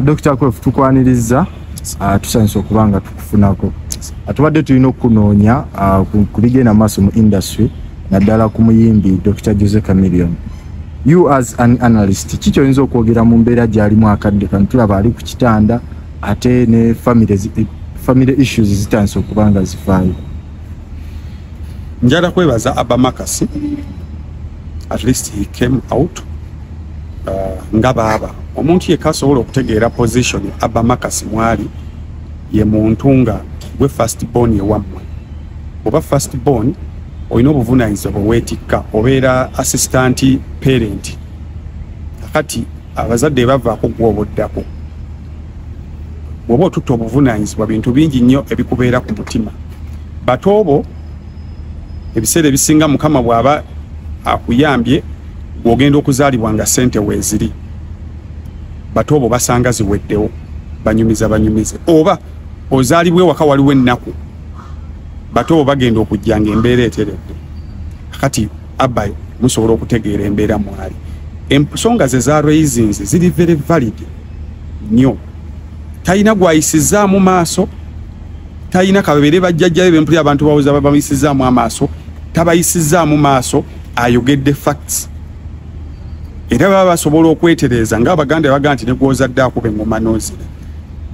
Dr. Croft tukwaniriza tusanise okubanga tukufunako. Atubadde tulina okunoonya ku bigenda maaso mu industry naddala ku muyimbi Dr. Jose Chameleone. You as an analyst, kiki oyinza okwogera mu mbeera gy'alimu akadde kano tulaba ali ku kitanda ate ne family issues zitandise okubanga zifaayo? Njala kwebaza Abba Makasi. At least he came out. Nga baba omuntu yekka asobola okutegeera position Abba Makasi mwali ye muntu nga gwe first born ewammwe. Oba first born olina obuvunaanyizibwa bweweetikka obeera assistant parent. Kakati abazadde bavaako gwe obuddako. Bw'oba otutta obuvunaanyizibwa bintu bingi nnyo ebikubeera ku mutima. Bato obo ebiseera ebisinga Mukama bw'aba akuyambye ogenda okuzaalibwa nga ssente weeziri. Bato obo basanga ziweddewo banyumize oba ozaalibwe waka waliwo ennaku bato obo bagenda okujja ng'embeera eteredde. Kati Abba musobola okutegeera embeera mwali. Ensonga ze za raisins ziri very valid nnyo. Talina gwayisizaamu maaso, talina kabebere bajjajjabe bempulira abantu bawuza babayisizaamu amaaso, tabayisizaamu maaso, ayogedde facts. Era baba basobola okwetereza ng'Abaganda baga nti ne gw'ozadde akuba engoma n'ozira.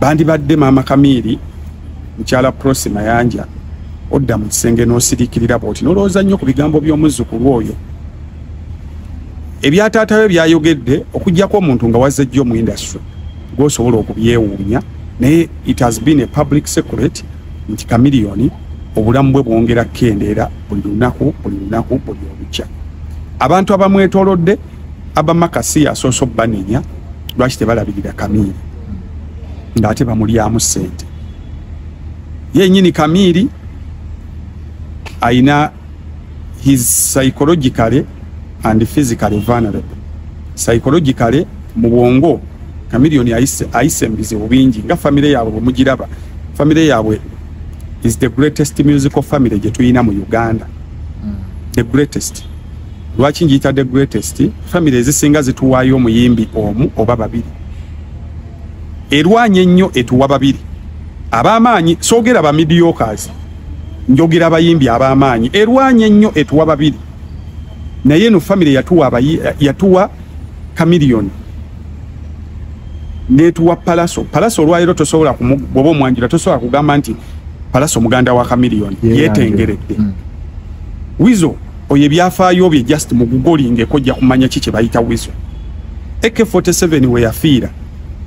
Bandibadde Maama Kamiiri mukyala Prosi Mayanja odda mu kisenge n'osirikirira bw'oti n'olowooza nnyo ku bigambo by'omuzzukulu oyo. Ebyataata we byayogedde okuggyako omuntu nga wazze jjo mu industry gw'osobola okubyewuunya, naye it has been a public secret nti Chameleone obulamu bwe bwongera kendeera buli lunaku buli olukya. Abantu abamwetoolodde Abba Makasi asoose banenya lwaki tebalabirira Kamiiri ng'ate bamulyamu ssente. Yennyini Kamiiri ayina his psychologically and physically vulnerable. Psychologically mu bwongo Chameleone ayise ebizibu bingi nga famire yaabwe bwe mugiraba. Famire yaabwe is the greatest musical family gye tuyina mu Uganda. The greatest. Lwaki njiyita the greatest? Family ezisinga zituwaayo omuyimbi omu oba babiri. Erwanye ennyo etuwa babiri. Ab'amaanyi soogera ba mediocres. Njogera abayimbi ab'amaanyi. Erwanye ennyo etuwa babiri. Naye eno family yatuwa Chameleone. Netuwa Palaso. Palaso olwaliro tosobola bw'oba omwanjira tosobola kugamba nti Palaso muganda wa Chameleone yeetengeredde. Wizo oye byafaayo bye just mu Google kojja kumanya kiki bayita Wizo. AK47 we yafiira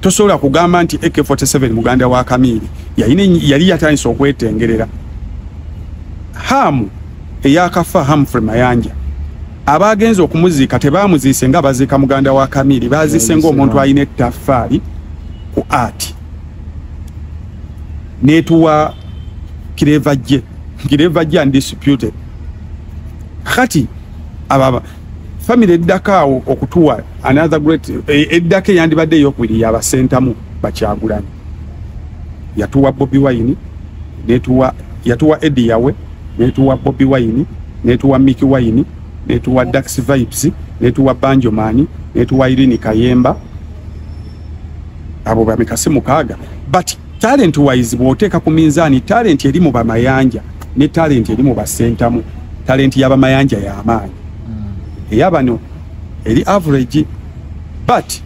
tosobola kugamba nti AK47 muganda wa Kamiiri yali yatandise okwetengerera. Hamu eyakafa Humphrey Mayanja abagenze okumuziika tebamuziise nga baziika muganda wa Kamiiri, baziise ng'omuntu alina ettaffaali ku art. Netuwa Kirevajje undisputed. Kati ababa family eddakaawo okutuwa another great eddaka eyandibadde ey'okubiri yabasentamu Bakyagulani. Yatuwa Bobi Wine, yatuwa Eddie Yawe, netuwa Bobi Wine, netuwa Mickey Wine, netuwa Dax Vibes, netuwa Banjo Mani, netuwa Irene Kayemba. Abo bamekase mukaaga. But talent wise bw'oteeka ku minzaani, talent eri mu bamayanja ne talent eri mu basentamu. Talent y'abamayanja y'amaanyi. Eyabano eri average. But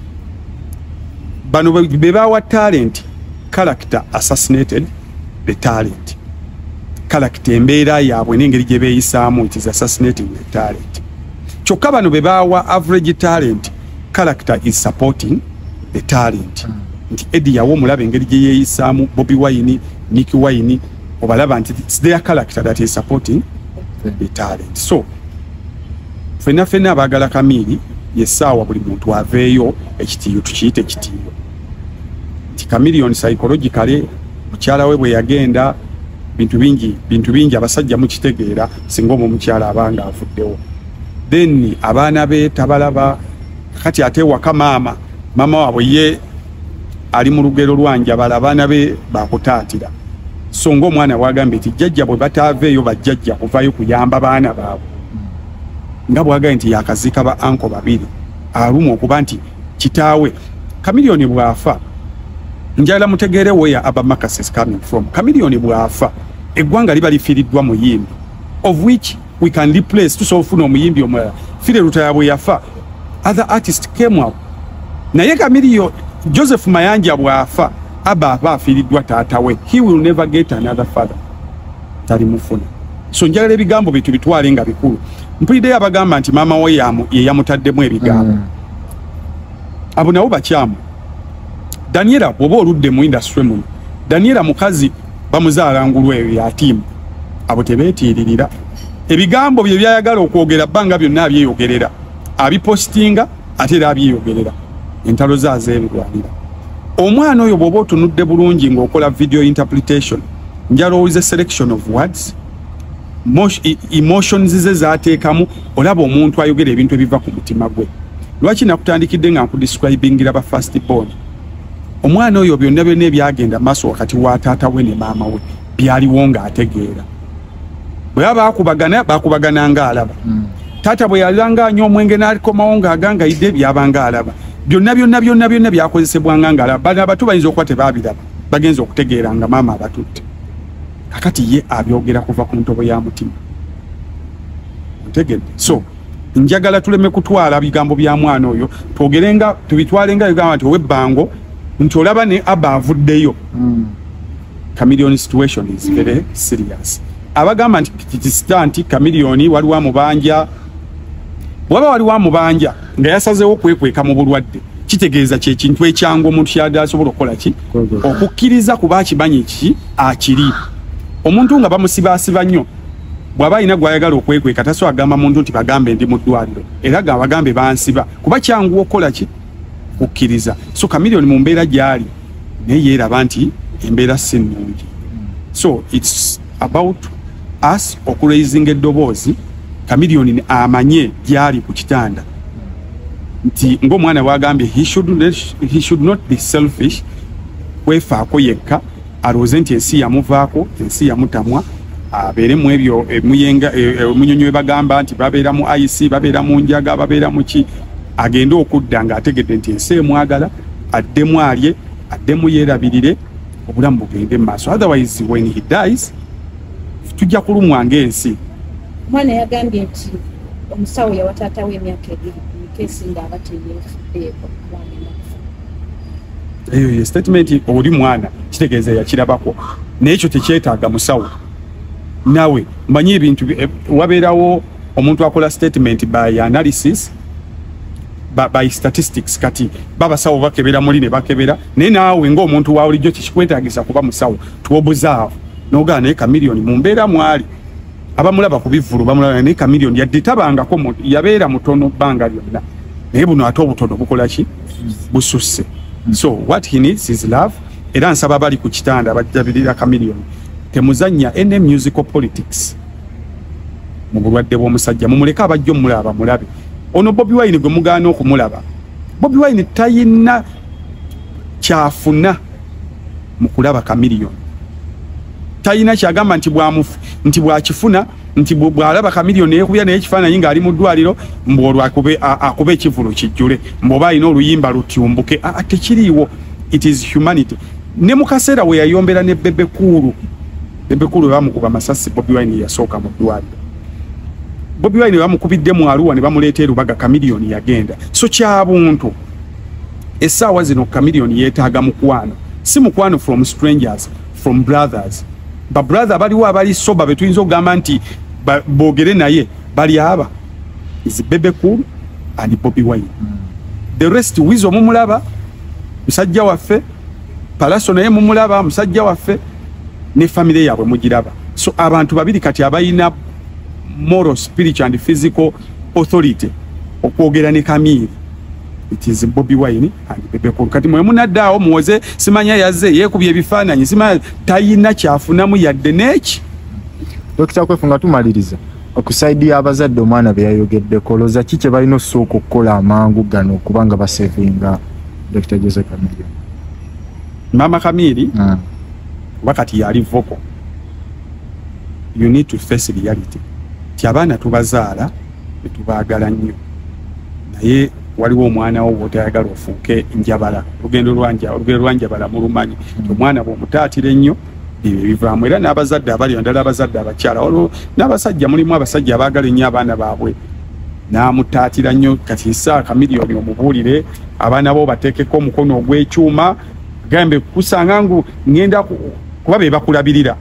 bano be bawa talent, character assassinated the talent. Character embeera yaabwe n'engeri gye beeyisaamu, it is assassinating the talent. Kyokka bano be bawa average talent, character is supporting the talent. Nti Eddie Yawo omulaba engeri gye yeeyisaamu, Bobi Wine, Nicky Wine, obalaba nti it's their character that is supporting the talent. So fena abagala Kamiiri yessaawa buli muntu aveeyo ekitiiyo tukiyite ekitiiyo. Nti Chameleone psychologically mukyala we bwe yagenda bintu bingi abasajja mukitegeera singa omukyala abanga avuddewo. Then abaana be tabalaba. Kati ate waka mama waabwe ye ali mu lugero lwanja abaana be bakutaatira. So ng'omwana bwagambye nti jjajja bwe bataaveeyo bajjajja kuvaayo kuyamba baana baabwe. Nga bwagambye nti yakaziika ba anko babiri. Alumu okuba nti kitaawe Chameleone bw'afa njala mutegere where Abamakasi is coming from. Chameleone bwafa eggwanga liba lifiiriddwa muyimbi of which we can replace tusoofuna omuyimbi omulala fire lutaya bwe yafa other artists came up naye Chameleone Joseph Mayanja bwafa aba afiiriddwa taata we he will never get another father talimufuna so njagala ebigambo bitu bitwale nga bikulu mpulidde abagamba nti maama we ye yamutaddemu ebigambo abo nabo bakyamu Daniela bwoba oludde mu industry muno Daniela mukazi bamuzaala ngulu eyo yatiimu abo tebeetiiririra ebigambo bye byayagala okwogera bbanga byonna abyeyogerera abipostinga ate era abyeyogerera entalo zaazeebirwanira omwana oyo bwoba otunudde bulungi ng'okola video interpretation njalowooza selection of words emotions ze zaateekamu olaba omuntu ayogera ebintu ebiva ku mutima gwe lwaki nakutandikidde nga nkudescribingira ba first born omwana oyo byonna byonna ebyagenda maaso wakati wa taata we ne maama we byaliwo ng'ategeera bwe baba bakubagana ng'alaba taata bwe yalanga anyo omwenge n'alikomawo ng'agangayidde byabanga alaba byonna byakozesebwanga ng'alaba bano abatu bayinza okuba tebaabiraba bagenza okutegeera nga maama abatutte kakati ye abyogera kuva ku ntobo ya mutima ntegedde so njagala tuleme kutwala bigambo bya mwana oyo twogerenga tubitwalenga bigamba nti owebbango nti olaba ne aba avuddeyo Chameleone situation is very serious abagamba nti kitisita nti Chameleone waliwo amubanja waba waliwo amubanja nga yasazeewo okwekweka mu bulwadde kitegeeza kyekintu ekyangu omuntu kyadde asobola okukola ki okukkiriza kuba akimanyi ki akiri omuntu nga bamusibaasiba nnyo bw'aba alina gw'ayagala okwekweka tasobola agamba muntu nti bagambe ndi mu ddwaliro era ga bagambe bansiba kuba kyangu okukola ki kukkiriza so Chameleone mu mbeera gy'ali naye yeeraba nti embeera si nnungi so it's about us okuraising eddoboozi Chameleone amanye gy'ali ku kitanda nti ng'omwana bw'agambye he should not be selfish kwefaako yekka alowooze nti ensi yamuvaako ensi yamutamwa abeere mu ebyo emunyonyo we bagamba nti babeera mu IC babeera mu njaga babeera mu ki agende okudda ng'ategedde nti ensi emwagala addemu alye addemu yeerabirire obulamu bugende mu maaso otherwise when he dies tujja kulumwa ng'ensi omwana yagambye nti omusawo yawa taata we emyaka ebiri kesi ng'aba teyeefuddeeko eyo ye statement oli mwana kitegeeza yakirabako naye ekyo tekyetaaga musawo nawe mmanyi ebintu wabeerawo omuntu akola statement by analysis by statistics kati babasawo bakebera muli ne bakebera naye naawe ng'omuntu wa bulijjo kikikwetaagisa kuba musawo tuobuzaawo n'ogaa naye Chameleone mu mbeera mwali abamulaba ku bivvulu bamulaba naye Chameleone yadde tabangako yabeera mutono bbanga lyonna naye buno ate obutono bukola ki bususse so what he needs is love era nsaba bali ku kitanda bajjabirira Chameleone temuzanya any musical politics mu bulwadde bw'omusajja mumuleke abajja omulaba mulabe ono Bobi Wine gwe mugaana okumulaba Bobi Wine tayina kyafuna mu kulaba Chameleone tayina kyagamba nti bwakifuna nti bw'alaba Chameleone yeekubya naye ekifaananyi ng'ali mu ddwaliro mbwolwo akube ekivulo kijjule mbwoba alina oluyimba lutyumbuke tekiriiwo it is humanity ne mu kaseera we yayombera ne Bebe Cool bamukuba masasi Bobi Wine yasooka mu ddwaliro Bobi Wine bamukubidde mu Arua ne bamuleeta erubaga Chameleone yagenda so kyabuntu essaawa zino Chameleone yeetaaga mukwano si mukwano from strangers from brothers ba brother baliwo abali soba betuyinza okugamba nti boogere naye bali aba is Bebe Cool and Bobi Wine the rest wizo mumulaba musajja waffe Palaso naye mumulaba musajja waffe ne family yaabwe mugiraba so abantu babiri kati abayina moral spiritual and physical authority okwogera ne Chameleone it is Bobi Wine and Bebe Cool kati mwe munaddaawo muwoze simanya yazze yeekubye ebifaananyi simanya tayina kyafunamu yadde neki Dr. Kwefunga tumaliriza okusaidia abazadde omwana bye yayogeddeko olowooza ki kye balina okusooka okukola amangu gano okubanga basevinga Dr. Jose Chameleone Mama Chameleone wakati yali vocal you need to face reality ti abaana tubazaala ne tubaagala nnyo naye waliwo omwana wo bw'otayagala ofuuke njabala olugendo lwanjabala mulumanyi omwana bw'omutaatira ennyo bivaamu era n'abazadde abali ndala abazadde abakyala olwo n'abasajja mulimu abasajja abaagala ennyo abaana baabwe n'amutaatira nnyo kati Isaaka Miliyoni omubuulire abaana bo bateekeko omukono ogw'ekyuma gambe kusanga ngu ngenda kuba be bakulabirira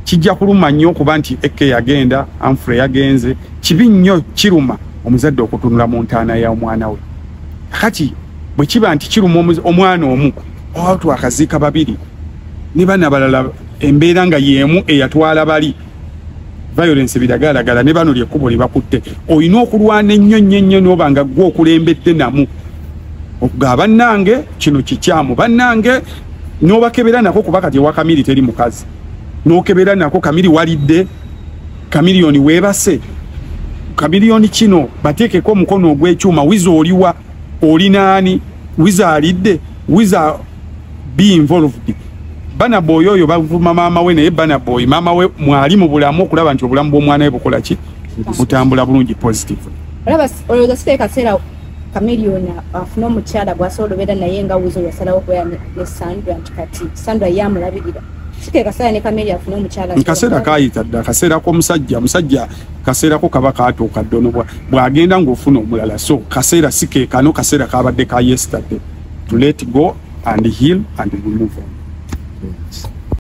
kijja kuluma nnyo okuba nti Eke yagenda Amfre yagenze kibi nnyo kiruma omuzadde okutunula mu ntaana ya omwana we kati bwe kiba nti kiruma omwana omu otu akaziika babiri ne bana balala embeera nga yeemu eyatwala bali violence biragalagala ne bano lyekkubo lye bakutte olina okulwana ennyo nnyo n'oba nga gwe okulembedde namu okuga bannange kino kikyamu bannange n'obakebera nako kuba kati ewa Kamiri teri mukazi n'okebera nako Kamiri walidde Kamiliyoni weebase Kamiliyoni kino bateekeko omukono ogw'ekyuma wiza oliwa olinaani wiza alidde wiza be involved Bana Boy oyo bavuma maama we naye Bana Boy maama we mwali mu bulamu okulaba nti obulamu bw'omwana we bukola ki butambula bulungi positive olowooza si kaseera Kamiliyoni afuna omukyala bw'asobola obeera naye nga wuzo yasalawo okubeera ne Sandra nti kati Sandra yamulabirira sike kaseera ne Kamiliyoni afuna omukyala kaseera kaayita dda kaseera k'omusajja kaseera ko kaba kaatuuka ddono bw'agenda ng'ofuna omulala so kaseera sike kano kaseera kabadde ka yesterday to let go and heal and we move on.